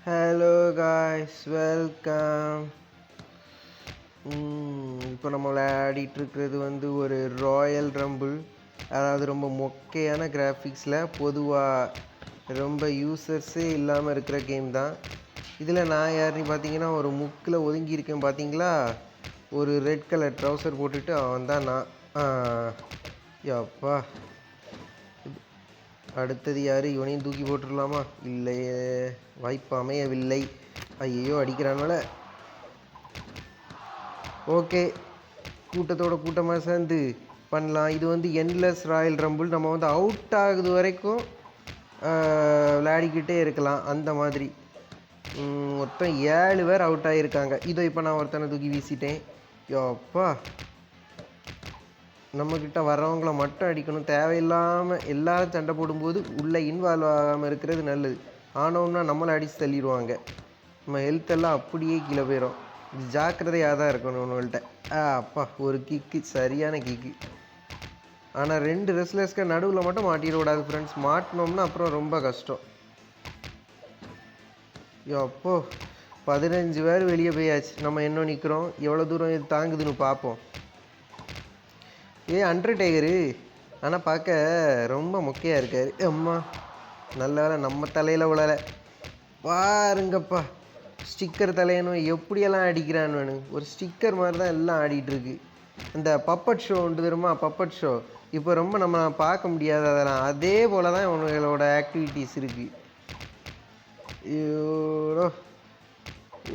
Hello guys, welcome. இப்போ நம்ம விளையாடிட்டுருக்கிறது ஒரு ராயல் ரம்பிள். அதாவது ரொம்ப மொக்கையான கிராஃபிக்ஸில் பொதுவாக ரொம்ப யூசர்ஸே இல்லாமல் இருக்கிற கேம் தான். இதில் நான் யாருன்னு பார்த்தீங்கன்னா ஒரு முக்கில் ஒதுங்கியிருக்கேன் பார்த்தீங்களா. ஒரு ரெட் கலர் ட்ரௌசர் போட்டுட்டு அவன் தான் நான். யப்பா, அடுத்தது யார்? இவனையும் தூக்கி போட்டுடலாமா? இல்லையே, வாய்ப்பு அமையவில்லை. ஐயோ, அடிக்கிறானால. ஓகே, கூட்டத்தோட கூட்டமாக சேர்ந்து பண்ணலாம். இது என்லெஸ் ராயல் ரம்பிள். நம்ம அவுட் ஆகுது வரைக்கும் விளையாடிக்கிட்டே இருக்கலாம். அந்த மாதிரி மொத்தம் 7 பேர் அவுட் ஆகியிருக்காங்க. இப்போ நான் ஒருத்தனை தூக்கி வீசிட்டேன். யோப்பா, நம்மக்கிட்ட வர்றவங்கள மட்டும் அடிக்கணும். தேவையில்லாமல் எல்லாரும் சண்டை போடும்போது உள்ளே இன்வால்வ் ஆகாமல் இருக்கிறது நல்லது. ஆனோம்னா நம்மளை அடித்து தள்ளிடுவாங்க. நம்ம ஹெல்த்தெல்லாம் அப்படியே கீழே போயிடும். இது ஜாக்கிரதையாக தான் இருக்கணும் உங்கள்கிட்ட. அப்பா, ஒரு கிக்கு, சரியான கிக்கு. ஆனால் 2 ரெஸ்லர்ஸ்க்கு நடுவில் மட்டும் மாட்டிடக்கூடாது ஃப்ரெண்ட்ஸ். மாட்டினோம்னா அப்புறம் ரொம்ப கஷ்டம். அப்போ 15 பேர் வெளியே போயாச்சு. நம்ம என்ன நிற்கிறோம், எவ்வளோ தூரம் இது தாங்குதுன்னு பார்ப்போம். அண்டர்டேக்கரு ஆனால் பார்க்க ரொம்ப மொக்கையாக இருக்கார். அம்மா, நல்ல வேலை நம்ம தலையில் விழலை. பாருங்கப்பா, ஸ்டிக்கர் தலையணும் எப்படியெல்லாம் அடிக்கிறான்னு வேணும். ஒரு ஸ்டிக்கர் மாதிரி தான் எல்லாம் ஆடிட்டுருக்கு. இந்த பப்பட் ஷோ உண்டு தெரியுமா, பப்பட் ஷோ. இப்போ ரொம்ப நம்ம பார்க்க முடியாது அதெல்லாம். அதே போல் தான் இவங்களோட ஆக்டிவிட்டீஸ் இருக்குது. ஐயோ,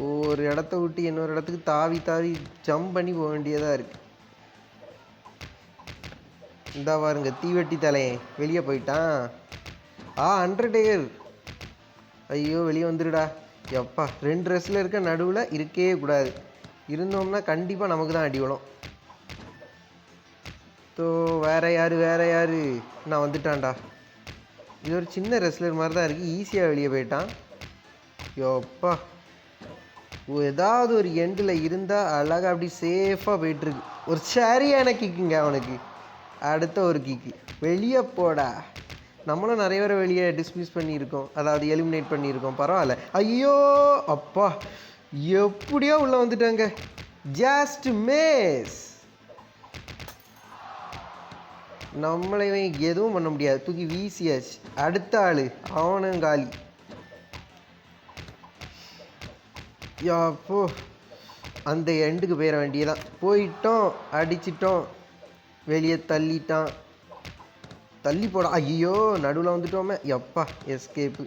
ஒரு இடத்த விட்டு இன்னொரு இடத்துக்கு தாவி தாவி ஜம்ப் பண்ணி போக வேண்டியதாக இருக்குது. இந்த பாருங்க, தீவெட்டி தலையை வெளியே போயிட்டான். அண்டர்டேக்கர், ஐயோ வெளியே வந்துடுடா. எப்பா, 2 ரெஸ்ல இருக்க நடுவில் இருக்கவே கூடாது. இருந்தோம்னா கண்டிப்பாக நமக்கு தான் அடி விழும். வேற யாரு நான் வந்துட்டான்டா. இது ஒரு சின்ன ரெஸ்லர் மாதிரி தான் இருக்குது. ஈஸியாக வெளியே போயிட்டான். யோப்பா, ஏதாவது ஒரு எண்டில் இருந்தால் அழகாக அப்படி சேஃபாக போயிட்டுருக்கு. ஒரு சரியான கிக்குங்க அவனுக்கு. அடுத்த ஒரு கிக்கு, வெளியே போடா. நம்மளும் நிறைய பேரை வெளியே டிஸ்மிஸ் பண்ணியிருக்கோம், அதாவது எலிமினேட் பண்ணியிருக்கோம். பரவாயில்ல. ஐயோ அப்பா, எப்படியோ உள்ளே வந்துட்டாங்க. Just miss. நம்மளையும் எதுவும் பண்ண முடியாது, தூக்கி வீசியாச்சு. அடுத்த ஆள், அவனும் காலி. அப்போ அந்த எண்டுக்கு போயிட வேண்டியதான். போயிட்டோம், அடிச்சிட்டோம், வெளியே தள்ளிட்டான். தள்ளி போட. ஐயோ, நடுவில் வந்துட்டோமே. எப்பா, எஸ்கேப்பு.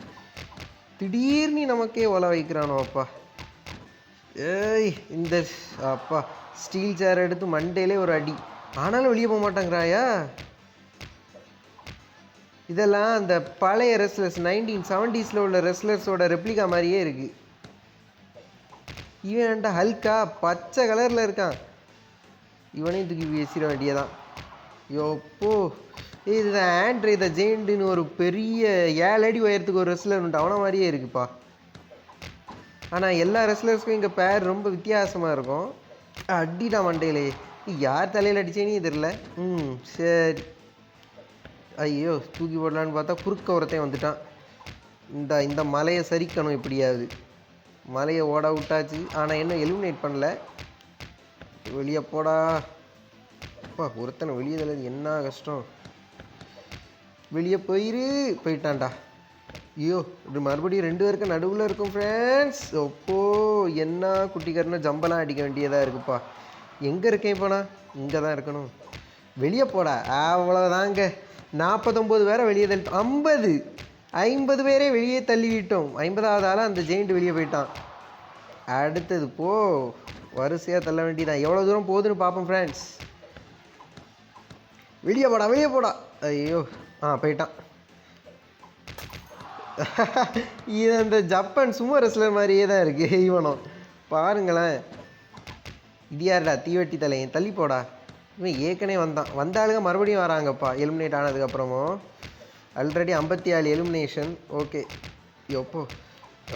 திடீர்னு நமக்கே ஒலை வைக்கிறானோ அப்பா. இந்த அப்பா, ஸ்டீல் சேர் எடுத்து மண்டையிலே ஒரு அடி. ஆனாலும் வெளியே போக மாட்டாங்கிறாயா. இதெல்லாம் அந்த பழைய ரெஸ்லர்ஸ் 1970s உள்ள ரெஸ்லர்ஸோட ரெப்ளிகா மாதிரியே இருக்கு. இவன்டா ஹல்கா பச்சை கலரில் இருக்கான். இவனையும் தூக்கி பேசிட வேண்டியதான். யோப்போ, இது ஆண்ட்ரே த ஜெயிண்ட்னு ஒரு பெரிய 7 அடி உயரத்துக்கு ஒரு ரெஸ்லர் உண்டு. அவனை மாதிரியே இருக்குப்பா. ஆனால் எல்லா ரெஸ்லர்ஸ்க்கும் இங்கே பேர் ரொம்ப வித்தியாசமாக இருக்கும். அடிடா மண்டையிலே. யார் தலையில் அடிச்சேன்னு தெரில. சரி. ஐயோ, தூக்கி போடலான்னு பார்த்தா குறுக்க ஒருத்தையும் வந்துட்டான். இந்த மலையை சரிக்கணும் எப்படியாவது. மலையை ஓட விட்டாச்சு, ஆனால் இன்னும் எலிமினேட் பண்ணல. வெளியே போடா. அப்பா, ஒருத்தனை வெளியே தள்ளது என்ன கஷ்டம். வெளியே போயிட்டான்டா. ஐயோ, இது மறுபடியும் 2 பேருக்கு நடுவில் இருக்கும் ஃப்ரெண்ட்ஸ். அப்போ என்ன குட்டிக்காரனா ஜம்பெல்லாம் அடிக்க வேண்டியதாக இருக்குப்பா. எங்கே இருக்கேன் இப்போ நான்? இங்கே தான் இருக்கணும். வெளியே போடா. அவ்வளோதாங்க, 49 பேரை வெளியே தள்ளிட்டோம். 50 பேரே வெளியே தள்ளிவிட்டோம். 50வது ஆளாக அந்த ஜெயிண்ட் வெளியே போயிட்டான். அடுத்தது வரிசையாக தள்ள வேண்டியதான். எவ்வளோ தூரம் போகுதுன்னு பார்ப்போம் ஃப்ரெண்ட்ஸ். வெளியே போடா. ஐயோ, போயிட்டான். இது அந்த ஜப்பான் சும்மா ரெஸ்லர் மாதிரியே தான் இருக்குது இவனும். பாருங்களேன். இது யாருடா? தீவெட்டி தலையன். தள்ளி போடா. இவன் ஏற்கனவே வந்தாளுங்க மறுபடியும் வராங்கப்பா. எலிமினேட் ஆனதுக்கப்புறமும் ஆல்ரெடி 57 எலிமினேஷன். ஓகே.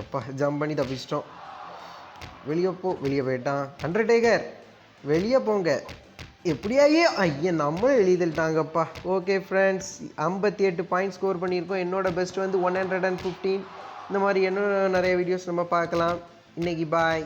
எப்பா ஜம்ப் பண்ணி தப்பிச்சிட்டோம். வெளியே போயிட்டான். அண்டர்டேக்கர், வெளியே போங்க. எப்படியாயே ஐயா, நம்மளும் எழுதிட்டாங்கப்பா. ஓகே ஃப்ரெண்ட்ஸ், 58 பாயிண்ட் ஸ்கோர் பண்ணியிருக்கோம். என்னோட பெஸ்ட் 115. இந்த மாதிரி இன்னும் நிறைய வீடியோஸ் நம்ம பார்க்கலாம். இன்னைக்கு பாய்.